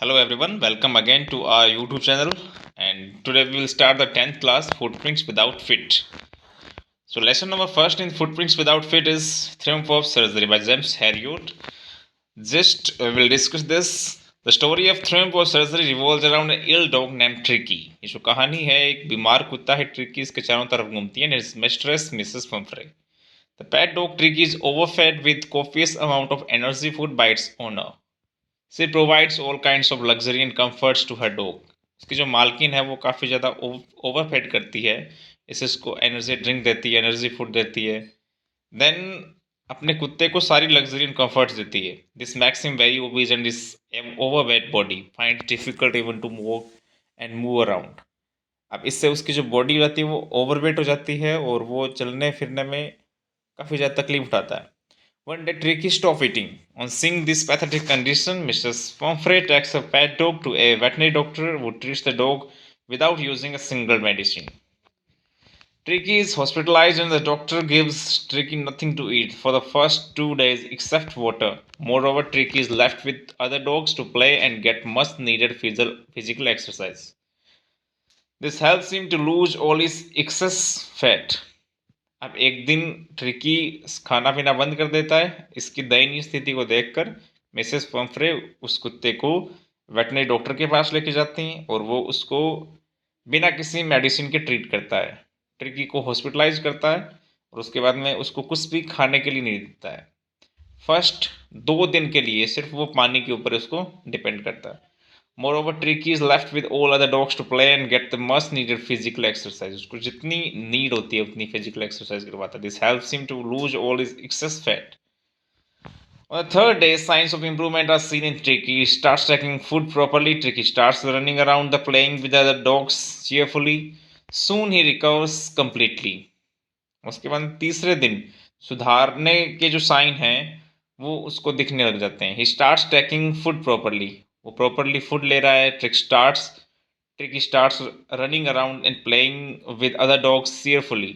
Hello everyone, welcome again to our YouTube channel, and today we will start the 10th class Footprints Without Feet. So lesson number first in Footprints Without Feet is Triumph of Surgery by James Herriot. We'll discuss this. The story of Triumph of Surgery revolves around an ill dog named Tricki. ये जो कहानी है एक बीमार कुत्ता है tricky, इसके चारों तरफ घूमती है and his mistress Mrs Pumphrey. The pet dog Tricki is overfed with copious amount of energy food by its owner. She provides all kinds of luxury and comforts to her dog. उसकी जो मालकिन है वो काफ़ी ज़्यादा ओवरफेड करती है, इसे इसको एनर्जी ड्रिंक देती है, एनर्जी फूड देती है, देन अपने कुत्ते को सारी लग्जरी एंड कंफर्ट्स देती है. This makes him very obese and this overweight body find difficult even to move and move around. अब इससे उसकी जो बॉडी रहती है वो ओवरवेट हो जाती है और वो चलने फिरने में काफ़ी ज़्यादा तकलीफ उठाता है. One day, Tricki stopped eating. On seeing this pathetic condition, Mrs. Pumphrey takes a pet dog to a veterinary doctor who treats the dog without using a single medicine. Tricki is hospitalized and the doctor gives Tricki nothing to eat for the first 2 days except water. Moreover, Tricki is left with other dogs to play and get much needed physical exercise. This helps him to lose all his excess fat. अब एक दिन tricky खाना पीना बंद कर देता है. इसकी दयनीय स्थिति को देखकर मिसेस पम्फ्रे उस कुत्ते को वेटनरी डॉक्टर के पास लेके जाती हैं और वो उसको बिना किसी मेडिसिन के ट्रीट करता है. ट्रिकी को हॉस्पिटलाइज करता है और उसके बाद में उसको कुछ भी खाने के लिए नहीं देता है. फर्स्ट 2 दिन के लिए सिर्फ वो पानी के ऊपर उसको डिपेंड करता है. Moreover, Tricki is left with all other dogs to play and get the much needed physical exercise. उसको जितनी नीड होती है उतनी physical exercise करवाता है. This helps him to lose all his excess fat. On the third day, signs of improvement are seen in Tricki. He starts taking food properly. Tricki starts running around the playing with other dogs cheerfully. Soon he recovers completely. उसके बाद तीसरे दिन सुधारने के जो sign हैं वो उसको दिखने लग जाते हैं. He starts taking food properly. वो प्रॉपरली फूड ले रहा है. Tricky starts running around and playing with other dogs cheerfully.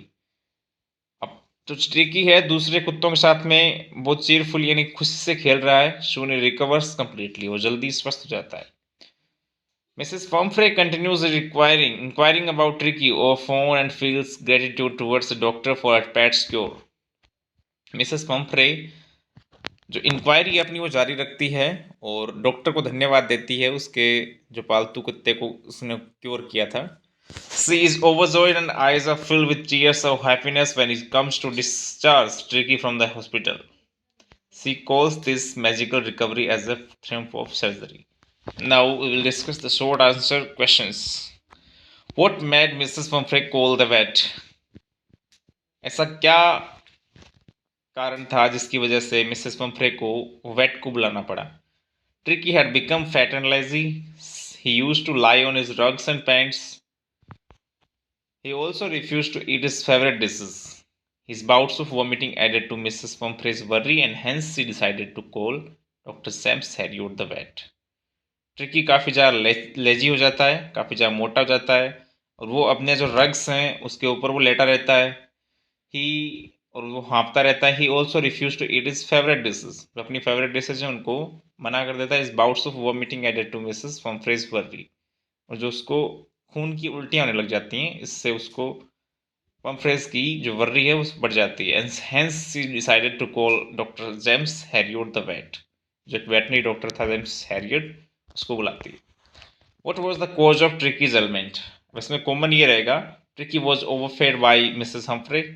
अब जो ट्रिकी है दूसरे कुत्तों के साथ में वो चीयरफुल यानी खुशी से खेल रहा है. सून ही रिकवर्स कंप्लीटली, वो जल्दी स्वस्थ हो जाता है. Mrs. Pumphrey continues inquiring about Tricki over phone and feels gratitude towards the doctor for her pet's cure. Mrs. Pumphrey जो इंक्वायरी अपनी वो जारी रखती है और डॉक्टर को धन्यवाद देती है उसके जो पालतू कुत्ते को उसने क्योर किया था. She is overjoyed and eyes are filled with tears of happiness when it comes to discharge Tricki from the hospital. She calls this magical recovery as a triumph of surgery. Now we will discuss the short answer questions. What made Mrs. Pumphrey call the vet? ऐसा क्या कारण था जिसकी वजह से Mrs Pomfrey को wait को बुलाना पड़ा. Tricky had become fat and lazy. He used to lie on his rugs and pants. He also refused to eat his favourite dishes. His bouts of vomiting added to Mrs Pumphrey's worry and hence she decided to call doctor James Herriot the vet. Tricky काफ़ी ज़्यादा lazy हो जाता है, काफ़ी ज़्यादा मोटा हो जाता है और वो अपने जो रग्स हैं उसके ऊपर वो लेटा रहता है. ही और वो हाँफता रहता है. He also refuse to eat his favourite dishes. जो अपनी फेवरेट डिशेज हैं उनको मना कर देता है. His bouts of vomiting added to Mrs Pumphrey's worry. और जो उसको खून की उल्टियाँ होने लग जाती हैं, इससे उसको पम्फ्रेज की जो वर्री है वो बढ़ जाती है. Hence she decided to call doctor James Herriot the vet. जो एक वेटनरी डॉक्टर था जेम्स हैरियट, उसको बुलाती है. What was the cause of Tricky's ailment? इसमें कॉमन ये रहेगा, Tricky was overfed by Mrs Humphrey.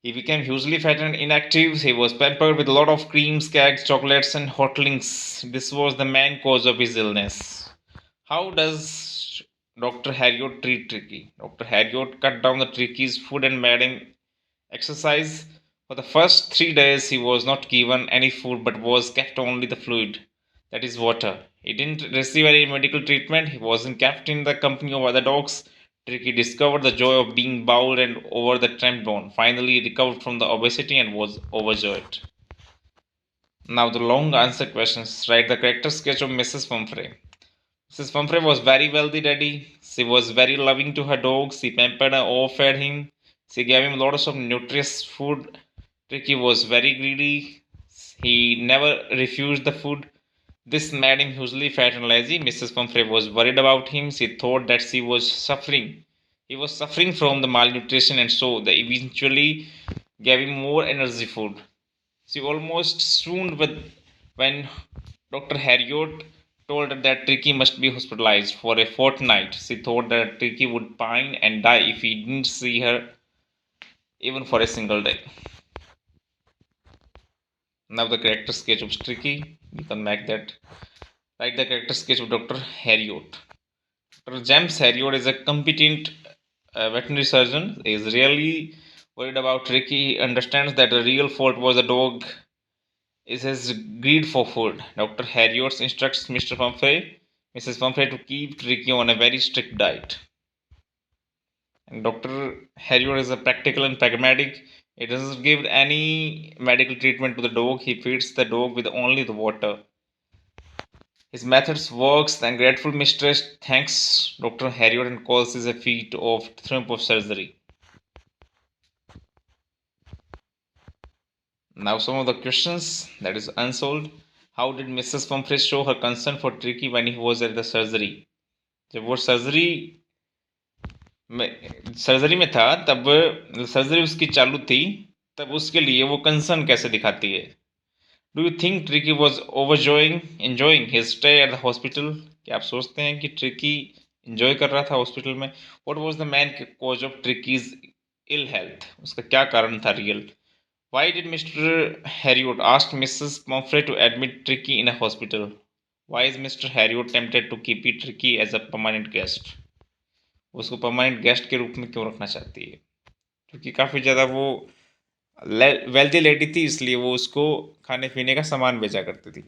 He became hugely fat and inactive. He was pampered with a lot of creams, cakes, chocolates, and hotlings. This was the main cause of his illness. How does Dr. Harriot treat Tricki? Dr. Harriot cut down the Tricky's food and made him exercise. For the first 3 days, he was not given any food but was kept only the fluid, that is, water. He didn't receive any medical treatment. He wasn't kept in the company of other dogs. Tricki discovered the joy of being bowled and over the trampled on. Finally, he recovered from the obesity and was overjoyed. Now, the long answer questions. Write the character sketch of Mrs. Pumphrey. Mrs. Pumphrey was very wealthy lady. She was very loving to her dogs. She pampered and overfed him. She gave him lots of nutritious food. Tricki was very greedy. He never refused the food. This made him hugely fat and lazy. Mrs. Pumphrey was worried about him. She thought that she was suffering. He was suffering from the malnutrition, and so they eventually gave him more energy food. She almost swooned when Dr. Harriot told her that Tricki must be hospitalized for a fortnight. She thought that Tricki would pine and die if he didn't see her even for a single day. Now the character sketch of Tricki. You can make that. Write the character sketch of Dr. Harriot. Dr. James Harriot is a competent veterinary surgeon. He is really worried about Tricki. He understands that the real fault was the dog is his greed for food. Dr. Harriot instructs Mrs. Pumphrey to keep Tricki on a very strict diet. And Dr. Harriot is a practical and pragmatic. He doesn't give any medical treatment to the dog. He feeds the dog with only the water. His methods works. The ungrateful mistress thanks Dr. Harriot and calls this a feat of triumph of surgery. Now some of the questions that is unsolved. How did Mrs. Pumphrey show her concern for Tricki when he was at the surgery? जब वो surgery में था तब surgery उसकी चालू थी तब उसके लिए वो कंसर्न कैसे दिखाती है? Do you think tricky was enjoying his stay at the hospital? क्या आप सोचते हैं कि ट्रिकी enjoy कर रहा था हॉस्पिटल में? What was the main cause of Tricky's ill health? उसका क्या कारण था real? Why did Mr. Harriot ask Mrs. Pumphrey to admit Tricki in a hospital? Why is Mr. Harriot tempted to keep Tricki as a permanent guest? उसको permanent guest के रूप में क्यों रखना चाहती है? क्योंकि काफ़ी ज़्यादा वो वेल्दी लेडी थी, इसलिए वो उसको खाने पीने का सामान भेजा करती थी.